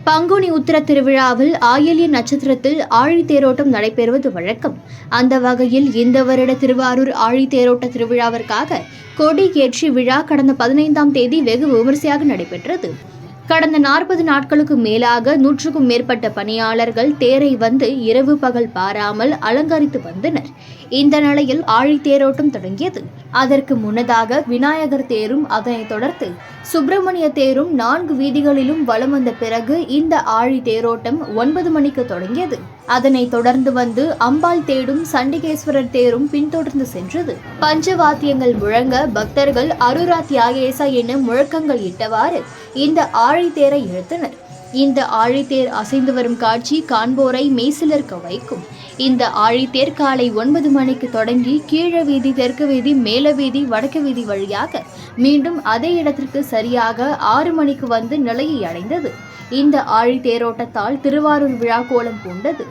பங்குனி உத்திர திருவிழாவில் ஆயில்ய நட்சத்திரத்தில் ஆழித்தேரோட்டம் நடைபெறுவது வழக்கம். அந்த வகையில் இந்த வருட திருவாரூர் ஆழித்தேரோட்ட திருவிழாவிற்காக கொடி ஏற்றி விழா கடந்த 15ஆம் தேதி வெகு விமரிசையாக நடைபெற்றது. கடந்த 40 நாட்களுக்கு மேலாக 100க்கும் மேற்பட்ட பணியாளர்கள் தேரை வந்து இரவு பகல் பாராமல் அலங்கரித்து வந்தனர். இந்த நிலையில் ஆழித்தேரோட்டம் தொடங்கியது. அதற்கு முன்னதாக விநாயகர் தேரும், அதனைத் தொடர்ந்து சுப்பிரமணிய தேரும் 4 வீதிகளிலும் வலம் வந்த பிறகு இந்த ஆழி தேரோட்டம் 9 மணிக்கு தொடங்கியது. அதனைத் தொடர்ந்து வந்து அம்பாள் தேடும் சண்டிகேஸ்வரர் தேரும் பின்தொடர்ந்து சென்றது. பஞ்சவாத்தியங்கள் முழங்க பக்தர்கள் அருரா தியாகேசா என முழக்கங்கள் இட்டவாறு இந்த ஆழித்தேரை இழுத்தனர். இந்த ஆழித்தேர் அசைந்து வரும் காட்சி காண்போரை மெய்சிலிர்க்க வைக்கும். இந்த ஆழித்தேர் காலை 9 மணிக்கு தொடங்கி கீழ வீதி, தெற்கு வீதி, மேல வீதி, வடக்கு வீதி வழியாக மீண்டும் அதே இடத்திற்கு சரியாக 6 மணிக்கு வந்து நிலையை அடைந்தது. இந்த ஆழித்தேரோட்டத்தால் திருவாரூர் விழா கோலம் பூண்டது.